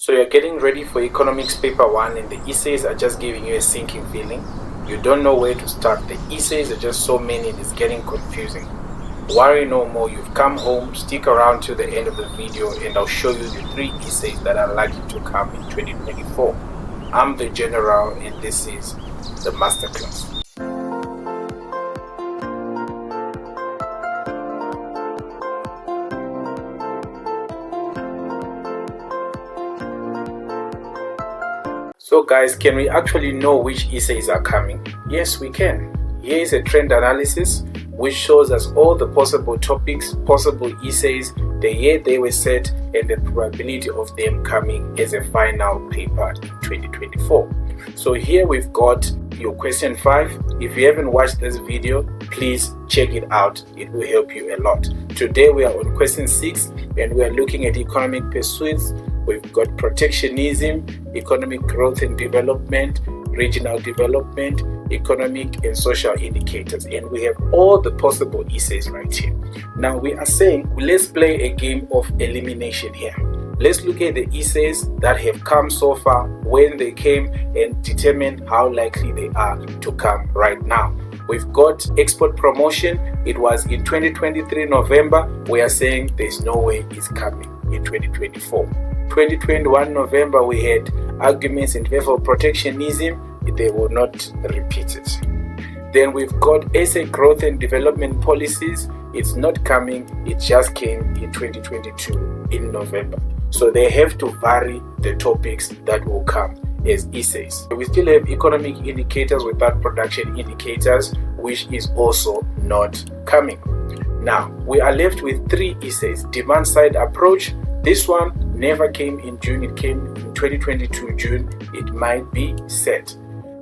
So you're getting ready for economics paper 1 and the essays are just giving you a sinking feeling. You don't know where to start. The essays are just so many and it's getting confusing. Worry no more, you've come home. Stick around to the end of the video and I'll show you the 3 essays that are likely to come in 2024. I'm the General and this is the Masterclass. So guys, can we actually know which essays are coming? Yes, we can. Here is a trend analysis which shows us all the possible topics, possible essays, the year they were set, and the probability of them coming as a final paper in 2024. So here we've got your question 5. If you haven't watched this video, please check it out. It will help you a lot. Today we are on question 6 and we are looking at economic pursuits. We've got protectionism, economic growth and development, regional development, economic and social indicators, and we have all the possible essays right here. Now we are saying let's play a game of elimination here. Let's look at the essays that have come so far, when they came, and determine how likely they are to come right now. We've got export promotion. It was in 2023 November. We are saying there's no way it's coming in 2024. 2021 November, we had arguments in favor of protectionism. They will not repeat it. Then we've got asset growth and development policies. It's not coming. It just came in 2022 in November. So they have to vary the topics that will come as essays. We still have economic indicators without production indicators, which is also not coming. Now we are left with 3 essays. Demand side approach. This one never came in June, it came in 2022 June. It might be set.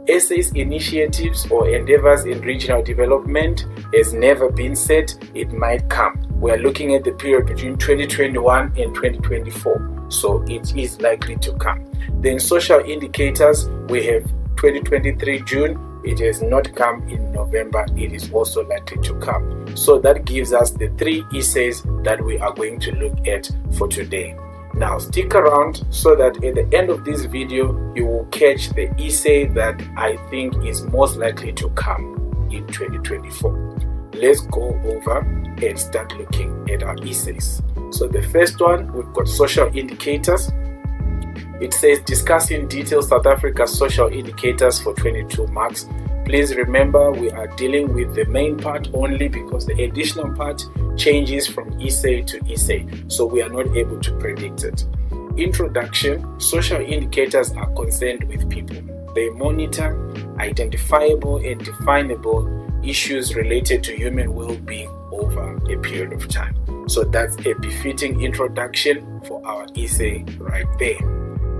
Essays, initiatives or endeavors in regional development has never been set. It might come. We are looking at the period between 2021 and 2024, so it is likely to come. Then social indicators, we have 2023 June. It has not come in November. It is also likely to come. So that gives us the 3 essays that we are going to look at for today. Now stick around so that at the end of this video you will catch the essay that I think is most likely to come in 2024. Let's go over and start looking at our essays. So the first one, we've got social indicators. It says discuss in detail South Africa's social indicators for 22 marks. Please remember we are dealing with the main part only because the additional part changes from essay to essay, so we are not able to predict it. Introduction. Social indicators are concerned with people. They monitor identifiable and definable issues related to human well-being over a period of time. So that's a befitting introduction for our essay right there.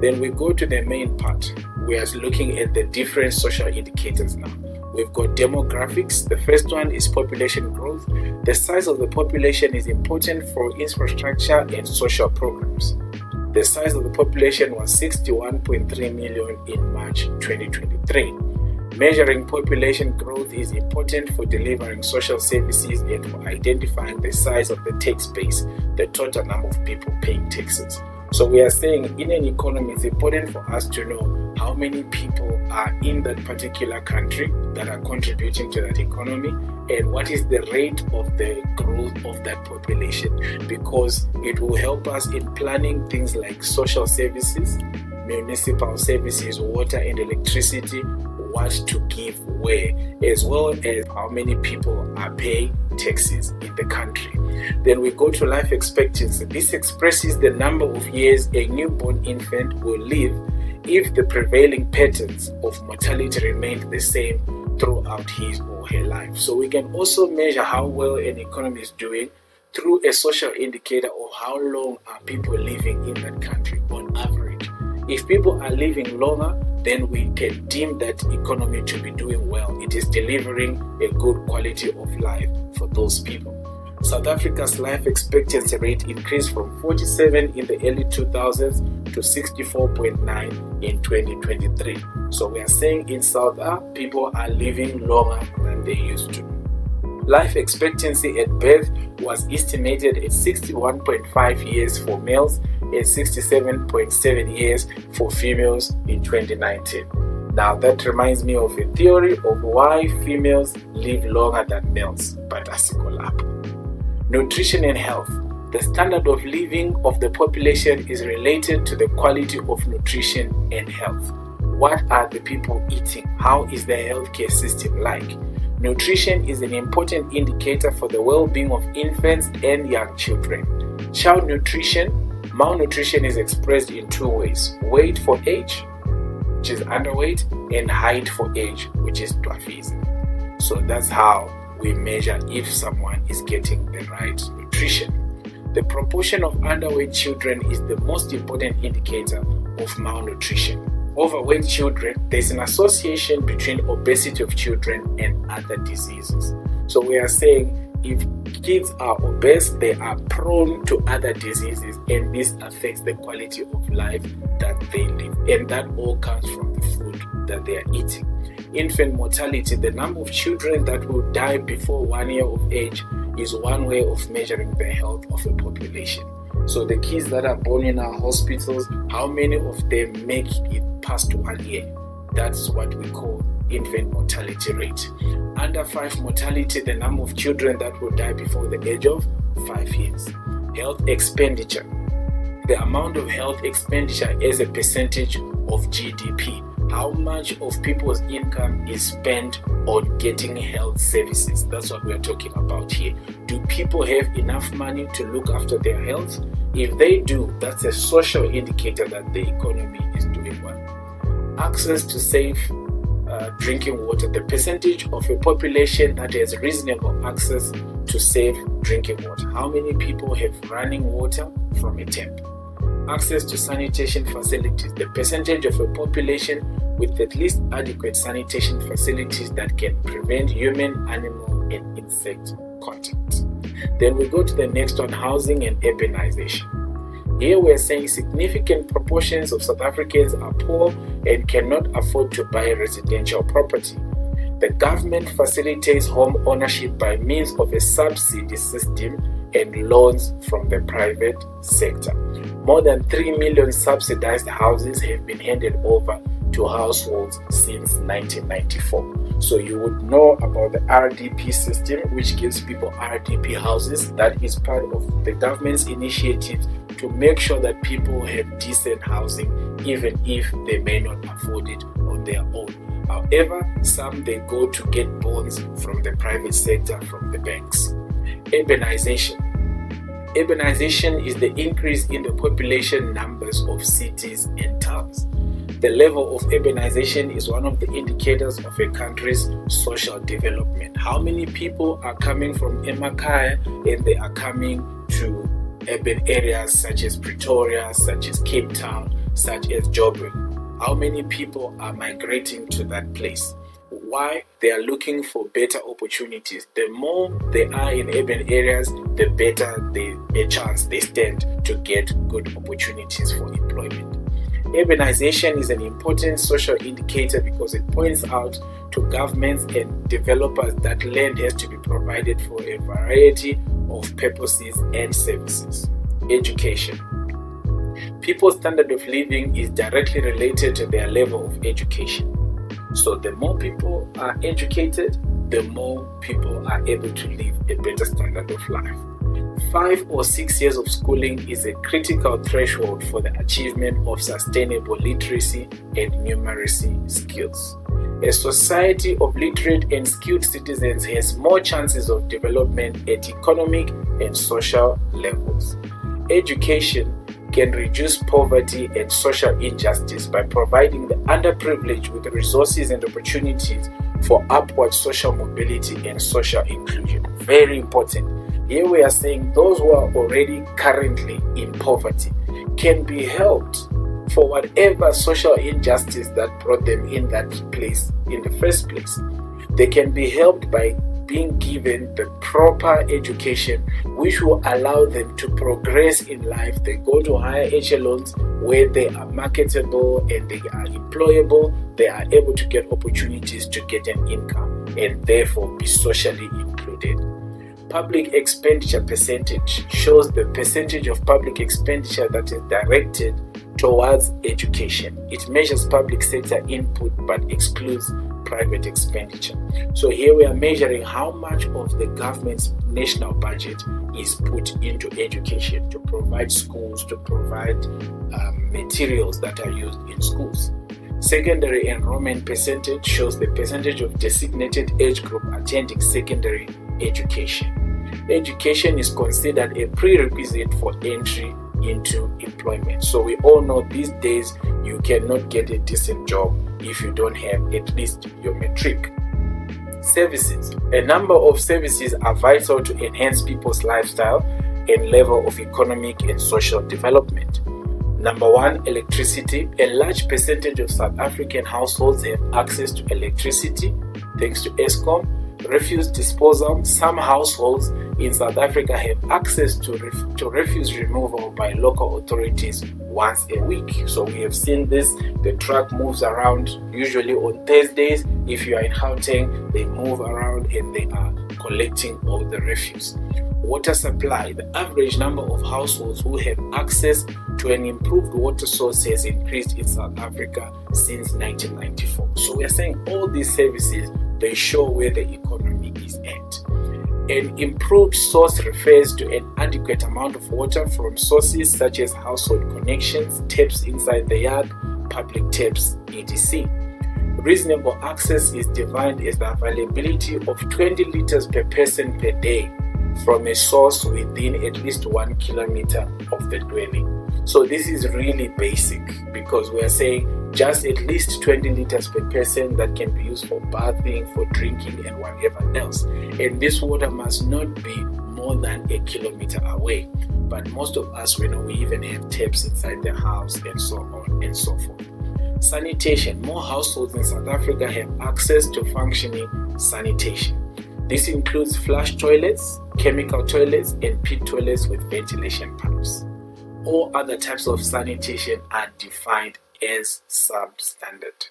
Then we go to the main part. We are looking at the different social indicators now. We've got demographics. The first one is population growth. The size of the population is important for infrastructure and social programs. The size of the population was 61.3 million in March 2023. Measuring population growth is important for delivering social services and for identifying the size of the tax base, the total number of people paying taxes. So we are saying in an economy, it's important for us to know how many people are in that particular country that are contributing to that economy and what is the rate of the growth of that population, because it will help us in planning things like social services, municipal services, water and electricity, what to give where, as well as how many people are paying taxes in the country. Then we go to life expectancy. This expresses the number of years a newborn infant will live if the prevailing patterns of mortality remain the same throughout his or her life. So we can also measure how well an economy is doing through a social indicator of how long are people living in that country on average. If people are living longer, then we can deem that economy to be doing well. It is delivering a good quality of life for those people. South Africa's life expectancy rate increased from 47 in the early 2000s to 64.9 in 2023. So we are saying in South Africa, people are living longer than they used to. Life expectancy at birth was estimated at 61.5 years for males and 67.7 years for females in 2019. Now that reminds me of a theory of why females live longer than males, but that's a collab. Nutrition and health. The standard of living of the population is related to the quality of nutrition and health. What are the people eating? How is the healthcare system like? Nutrition is an important indicator for the well-being of infants and young children. Child nutrition, malnutrition is expressed in two ways: weight for age, which is underweight, and height for age, which is dwarfism. So that's how we measure if someone is getting the right nutrition. The proportion of underweight children is the most important indicator of malnutrition. Overweight children, there's an association between obesity of children and other diseases. So we are saying if kids are obese, they are prone to other diseases, and this affects the quality of life that they live. And that all comes from the food that they are eating. Infant mortality, the number of children that will die before 1 year of age, is one way of measuring the health of a population. So the kids that are born in our hospitals, how many of them make it past 1 year? That's what we call infant mortality rate. Under 5 mortality, the number of children that will die before the age of 5 years. Health expenditure, the amount of health expenditure as a percentage of GDP. How much of people's income is spent on getting health services? That's what we're talking about here. Do people have enough money to look after their health? If they do, that's a social indicator that the economy is doing well. Access to safe drinking water, the percentage of a population that has reasonable access to safe drinking water. How many people have running water from a tap? Access to sanitation facilities, the percentage of a population with at least adequate sanitation facilities that can prevent human, animal, and insect contact. Then we go to the next one, housing and urbanization. Here we are saying significant proportions of South Africans are poor and cannot afford to buy residential property. The government facilitates home ownership by means of a subsidy system and loans from the private sector. More than 3 million subsidized houses have been handed over to households since 1994. So you would know about the RDP system, which gives people RDP houses. That is part of the government's initiative to make sure that people have decent housing, even if they may not afford it on their own. However, some they go to get bonds from the private sector, from the banks. Urbanization. Urbanization is the increase in the population numbers of cities and towns. The level of urbanization is one of the indicators of a country's social development. How many people are coming from Emakhaya and they are coming to urban areas such as Pretoria, such as Cape Town, such as Joburg? How many people are migrating to that place? Why? They are looking for better opportunities. The more they are in urban areas, the better a chance they stand to get good opportunities for employment. Urbanization is an important social indicator because it points out to governments and developers that land has to be provided for a variety of purposes and services. Education. People's standard of living is directly related to their level of education. So the more people are educated, the more people are able to live a better standard of life. 5 or 6 years of schooling is a critical threshold for the achievement of sustainable literacy and numeracy skills. A society of literate and skilled citizens has more chances of development at economic and social levels. Education can reduce poverty and social injustice by providing the underprivileged with the resources and opportunities for upward social mobility and social inclusion. Very important. Here we are saying those who are already currently in poverty can be helped for whatever social injustice that brought them in that place in the first place. They can be helped by being given the proper education which will allow them to progress in life. They go to higher echelons where they are marketable and they are employable. They are able to get opportunities to get an income and therefore be socially included. Public expenditure percentage shows the percentage of public expenditure that is directed towards education. It measures public sector input but excludes private expenditure. So here we are measuring how much of the government's national budget is put into education to provide schools, to provide materials that are used in schools. Secondary enrollment percentage shows the percentage of designated age group attending secondary education. Education is considered a prerequisite for entry into employment. So we all know these days you cannot get a decent job if you don't have at least your matric. Services. A number of services are vital to enhance people's lifestyle and level of economic and social development. Number one, electricity. A large percentage of South African households have access to electricity thanks to Eskom. Refuse disposal. Some households in South Africa have access to refuse removal by local authorities once a week. So we have seen this. The truck moves around usually on Thursdays. If you are in Gauteng, they move around and they are collecting all the refuse. Water supply. The average number of households who have access to an improved water source has increased in South Africa since 1994. So we are saying all these services, they show where the economy is at. An improved source refers to an adequate amount of water from sources such as household connections, taps inside the yard, public taps, etc. Reasonable access is defined as the availability of 20 liters per person per day from a source within at least 1 kilometer of the dwelling. So this is really basic because we are saying just at least 20 liters per person that can be used for bathing, for drinking and whatever else. And this water must not be more than a kilometer away. But most of us, we know we even have taps inside the house and so on and so forth. Sanitation. More households in South Africa have access to functioning sanitation. This includes flush toilets, chemical toilets, and pit toilets with ventilation pipes. All other types of sanitation are defined as substandard.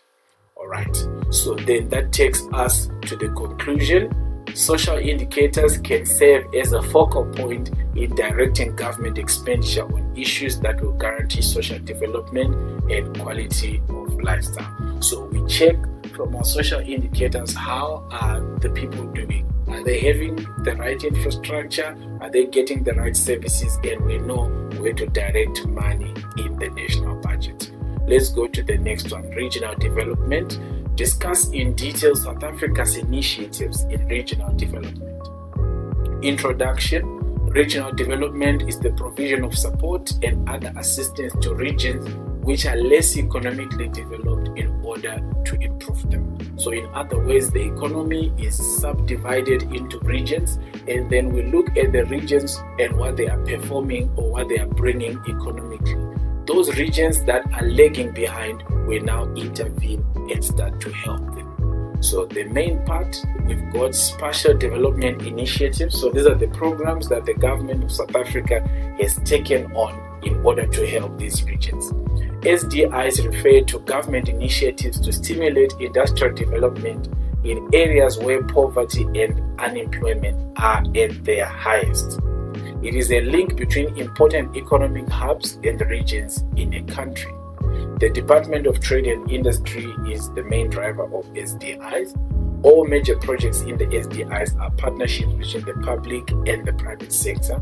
Alright, so then that takes us to the conclusion. Social indicators can serve as a focal point in directing government expenditure on issues that will guarantee social development and quality of lifestyle. So we check from our social indicators, how are the people doing? Are they having the right infrastructure? Are they getting the right services? And we know where to direct money in the national budget. Let's go to the next one, regional development. Discuss in detail South Africa's initiatives in regional development. Introduction. Regional development is the provision of support and other assistance to regions which are less economically developed in order to improve them. So in other words, the economy is subdivided into regions, and then we look at the regions and what they are performing or what they are bringing economically. Those regions that are lagging behind, we now intervene and start to help them. So the main part, we've got spatial development initiatives. So these are the programs that the government of South Africa has taken on in order to help these regions. SDIs refer to government initiatives to stimulate industrial development in areas where poverty and unemployment are at their highest. It is a link between important economic hubs and regions in a country. The Department of Trade and Industry is the main driver of SDIs. All major projects in the SDIs are partnerships between the public and the private sector.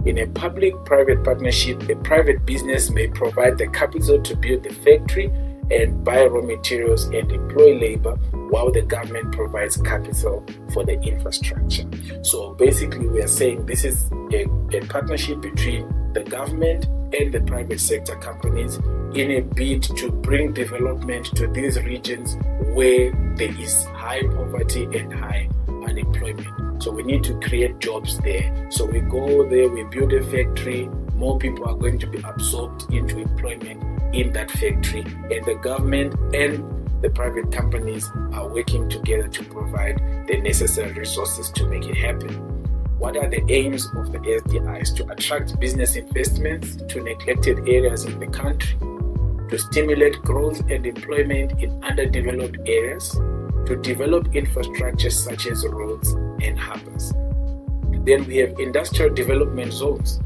In a public-private partnership, a private business may provide the capital to build the factory and buy raw materials and employ labor, while the government provides capital for the infrastructure. So basically, we are saying this is a partnership between the government and the private sector companies in a bid to bring development to these regions where there is high poverty and high unemployment. So we need to create jobs there. So we go there, we build a factory, more people are going to be absorbed into employment in that factory, and the government and the private companies are working together to provide the necessary resources to make it happen. What are the aims of the SDIs? To attract business investments to neglected areas in the country, to stimulate growth and employment in underdeveloped areas, to develop infrastructure such as roads and harbors. Then we have industrial development zones.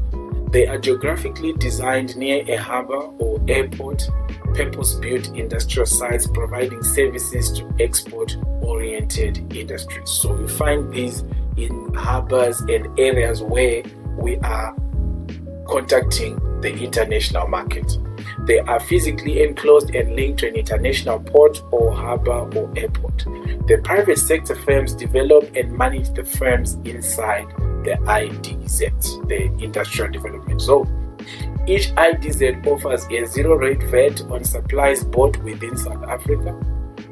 They are geographically designed near a harbor or airport, purpose-built industrial sites providing services to export-oriented industries. So we find these in harbors and areas where we are contacting the international market. They are physically enclosed and linked to an international port or harbor or airport. The private sector firms develop and manage the firms inside the IDZ, the Industrial Development Zone. Each IDZ offers a zero-rate VAT on supplies bought within South Africa,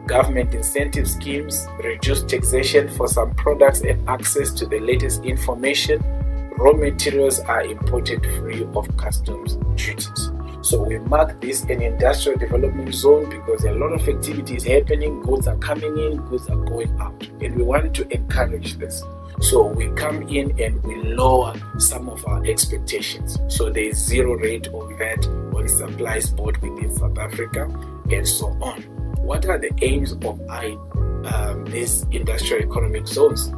government incentive schemes, reduced taxation for some products and access to the latest information. Raw materials are imported free of customs duties. So we mark this an industrial development zone because a lot of activity is happening, goods are coming in, goods are going out, and we want to encourage this. So we come in and we lower some of our expectations. So there is zero rate of VAT on supplies bought within South Africa and so on. What are the aims of these industrial economic zones?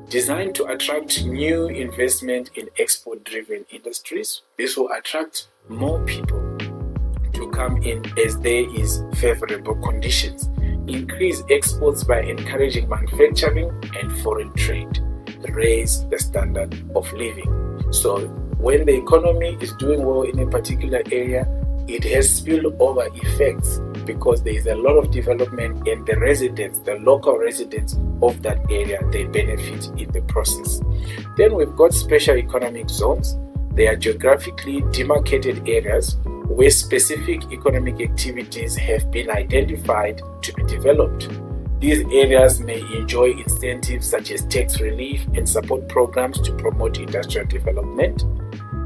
Designed to attract new investment in export-driven industries. This will attract more people to come in as there is favorable conditions. Increase exports by encouraging manufacturing and foreign trade. Raise the standard of living. So when the economy is doing well in a particular area, it has spillover effects because there is a lot of development and the residents, the local residents of that area, they benefit in the process. Then we've got special economic zones. They are geographically demarcated areas where specific economic activities have been identified to be developed. These areas may enjoy incentives such as tax relief and support programs to promote industrial development.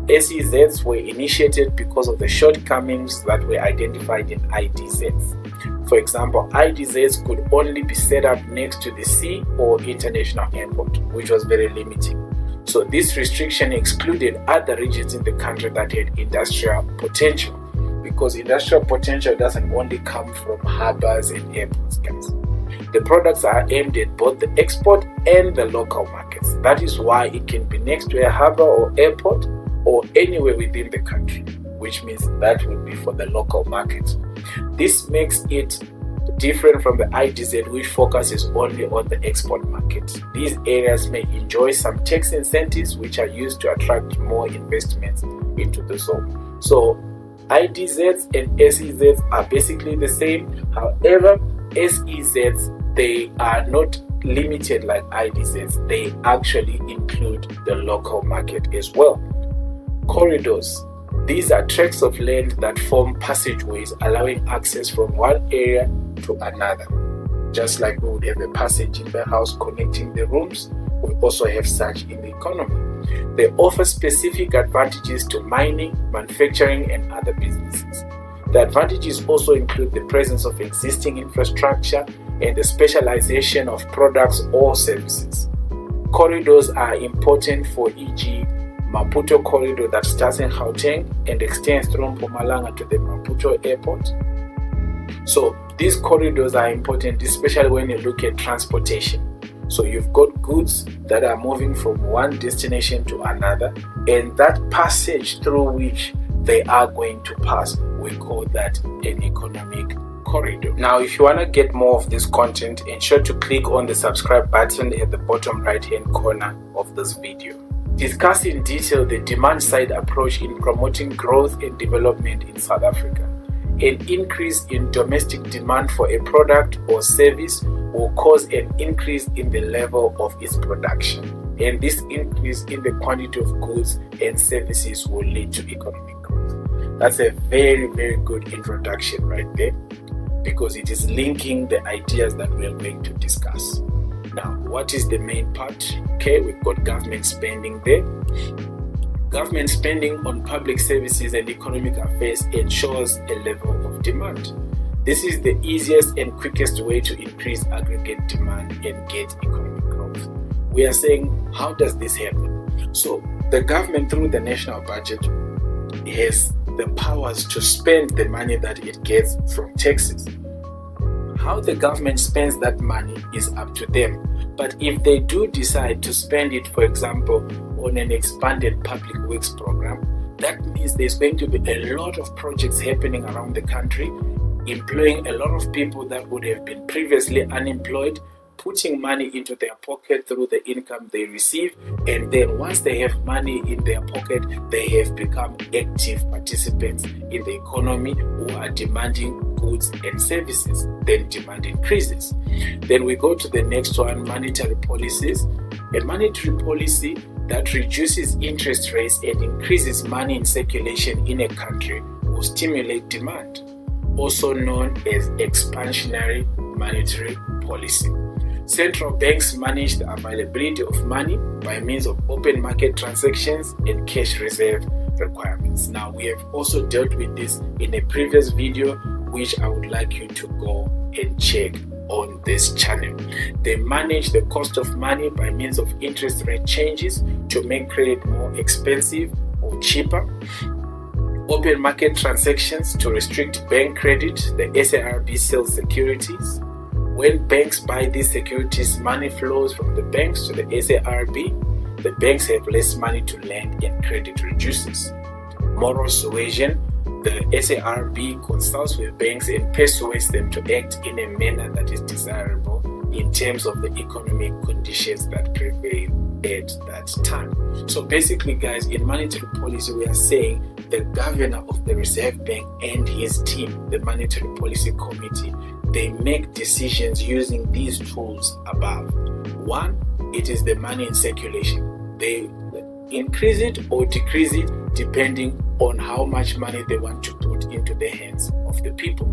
SEZs were initiated because of the shortcomings that were identified in IDZs. For example, IDZs could only be set up next to the sea or international airport, which was very limiting. So this restriction excluded other regions in the country that had industrial potential, because industrial potential doesn't only come from harbors and airports, guys. The products are aimed at both the export and the local markets. That is why it can be next to a harbor or airport or anywhere within the country, which means that would be for the local market. This makes it different from the IDZ, which focuses only on the export market. These areas may enjoy some tax incentives which are used to attract more investments into the zone. So IDZs and SEZs are basically the same. However, SEZs, they are not limited like IDZs. They actually include the local market as well. Corridors. These are tracts of land that form passageways allowing access from one area to another. Just like we would have a passage in the house connecting the rooms, we also have such in the economy. They offer specific advantages to mining, manufacturing, and other businesses. The advantages also include the presence of existing infrastructure and the specialization of products or services. Corridors are important for e.g. Maputo corridor that starts in Gauteng and extends through Mpumalanga to the Maputo airport. So these corridors are important, especially when you look at transportation. So you've got goods that are moving from one destination to another, and that passage through which they are going to pass, we call that an economic corridor. Now, if you want to get more of this content, ensure to click on the subscribe button at the bottom right hand corner of this video. Discuss in detail the demand side approach in promoting growth and development in South Africa. An increase in domestic demand for a product or service will cause an increase in the level of its production, and this increase in the quantity of goods and services will lead to economic growth. That's a very, very good introduction right there, because it is linking the ideas that we are going to discuss. Now, what is the main part? Okay, we've got government spending there. Government spending on public services and economic affairs ensures a level of demand. This is the easiest and quickest way to increase aggregate demand and get economic growth. We are saying, how does this happen? So, the government through the national budget has the powers to spend the money that it gets from taxes. How the government spends that money is up to them. But if they do decide to spend it, for example, on an expanded public works program, that means there's going to be a lot of projects happening around the country, employing a lot of people that would have been previously unemployed, putting money into their pocket through the income they receive, and then once they have money in their pocket, they have become active participants in the economy who are demanding goods and services. Then demand increases. Then we go to the next one, monetary policies. A monetary policy that reduces interest rates and increases money in circulation in a country will stimulate demand, also known as expansionary monetary policy. Central banks manage the availability of money by means of open market transactions and cash reserve requirements. Now, we have also dealt with this in a previous video, which I would like you to go and check on this channel. They manage the cost of money by means of interest rate changes to make credit more expensive or cheaper. Open market transactions to restrict bank credit. The SARB sells securities. When banks buy these securities, money flows from the banks to the SARB. The banks have less money to lend and credit reduces. Moral suasion. The SARB consults with banks and persuades them to act in a manner that is desirable in terms of the economic conditions that prevail at that time. So basically, guys, in monetary policy, we are saying the governor of the Reserve Bank and his team, the Monetary Policy Committee, they make decisions using these tools above. One, it is the money in circulation. They increase it or decrease it depending on how much money they want to put into the hands of the people.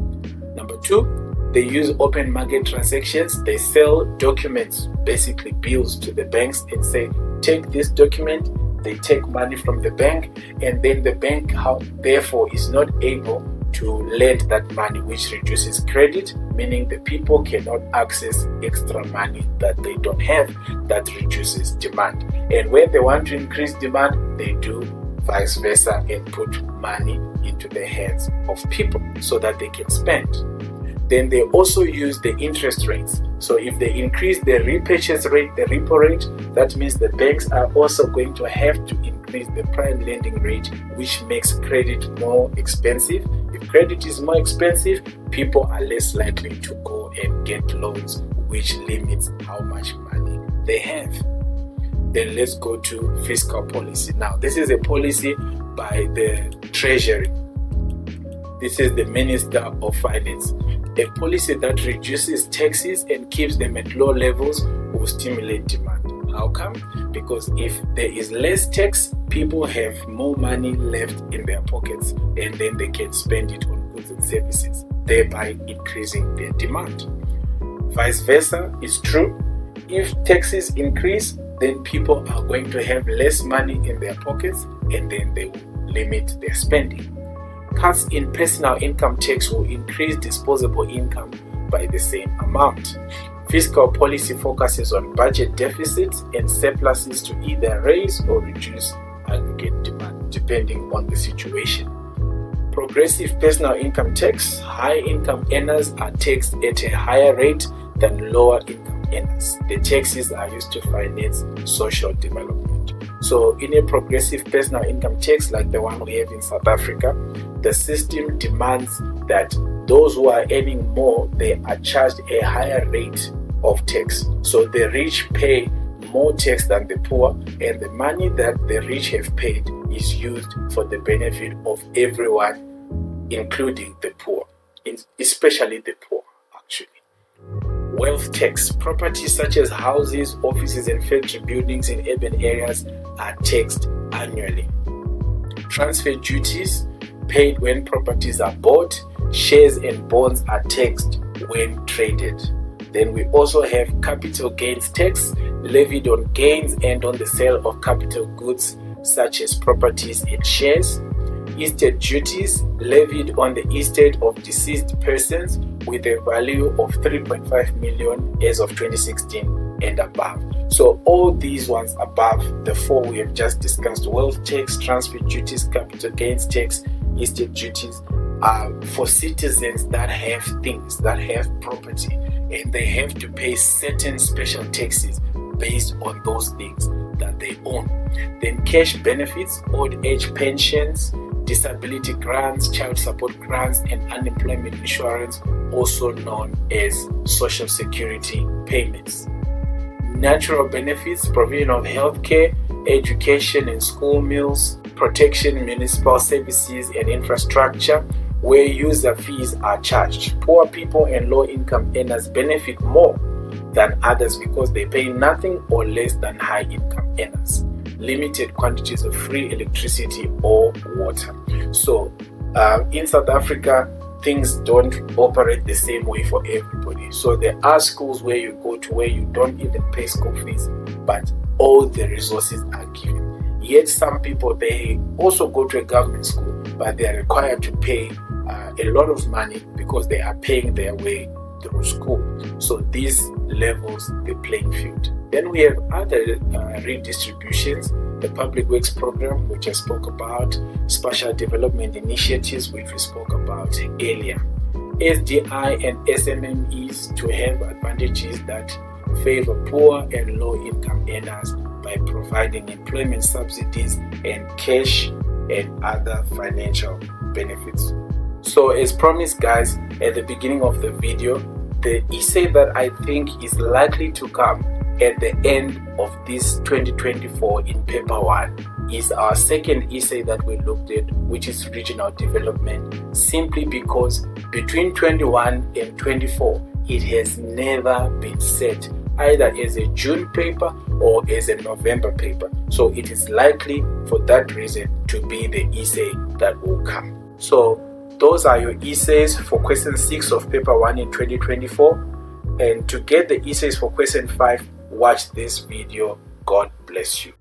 Number two, they use open market transactions. They sell documents, basically bills, to the banks and say, take this document. They take money from the bank, and then the bank therefore is not able to lend that money, which reduces credit, meaning the people cannot access extra money that they don't have. That reduces demand. And when they want to increase demand, they do vice versa and put money into the hands of people so that they can spend. Then they also use the interest rates. So if they increase the repurchase rate, the repo rate, that means the banks are also going to have to increase the prime lending rate, which makes credit more expensive. If credit is more expensive, people are less likely to go and get loans, which limits how much money they have. Then let's go to fiscal policy. Now, this is a policy by the Treasury. This is the Minister of Finance. A policy that reduces taxes and keeps them at low levels will stimulate demand. How come? Because if there is less tax, people have more money left in their pockets, and then they can spend it on goods and services, thereby increasing their demand. Vice versa is true. If taxes increase, then people are going to have less money in their pockets, and then they will limit their spending. Cuts in personal income tax will increase disposable income by the same amount. Fiscal policy focuses on budget deficits and surpluses to either raise or reduce aggregate demand, depending on the situation. Progressive personal income tax. High income earners are taxed at a higher rate than lower income earners. The taxes are used to finance social development. So in a progressive personal income tax like the one we have in South Africa, the system demands that those who are earning more, they are charged a higher rate of tax. So the rich pay more tax than the poor, and the money that the rich have paid is used for the benefit of everyone, including the poor, especially the poor, actually. Wealth tax. Properties such as houses, offices, and factory buildings in urban areas are taxed annually. Transfer duties paid when properties are bought. Shares and bonds are taxed when traded. Then we also have capital gains tax levied on gains and on the sale of capital goods such as properties and shares. Estate duties levied on the estate of deceased persons with a value of 3.5 million as of 2016 and above. So all these ones above, the four we have just discussed: wealth tax, transfer duties, capital gains tax, estate duties, for citizens that have things, that have property, and they have to pay certain special taxes based on those things that they own. Then cash benefits, old age pensions, disability grants, child support grants, and unemployment insurance, also known as social security payments. Natural benefits, provision of healthcare, education and school meals, protection, municipal services and infrastructure, where user fees are charged. Poor people and low-income earners benefit more than others because they pay nothing or less than high-income earners. Limited quantities of free electricity or water. So in South Africa, things don't operate the same way for everybody. So there are schools where you go to where you don't even pay school fees, but all the resources are given. Yet some people, they also go to a government school, but they are required to pay a lot of money because they are paying their way through school. So this levels the playing field. Then we have other redistributions, the public works program, which I spoke about, special development initiatives, which we spoke about earlier, SDI and SMMEs to have advantages that favor poor and low income earners by providing employment subsidies and cash and other financial benefits. So as promised, guys, at the beginning of the video, the essay that I think is likely to come at the end of this 2024 in paper 1 is our second essay that we looked at, which is regional development, simply because between 21 and 24 it has never been set either as a June paper or as a November paper. So it is likely for that reason to be the essay that will come. So those are your essays for question 6 of paper 1 in 2024. And to get the essays for question 5, watch this video. God bless you.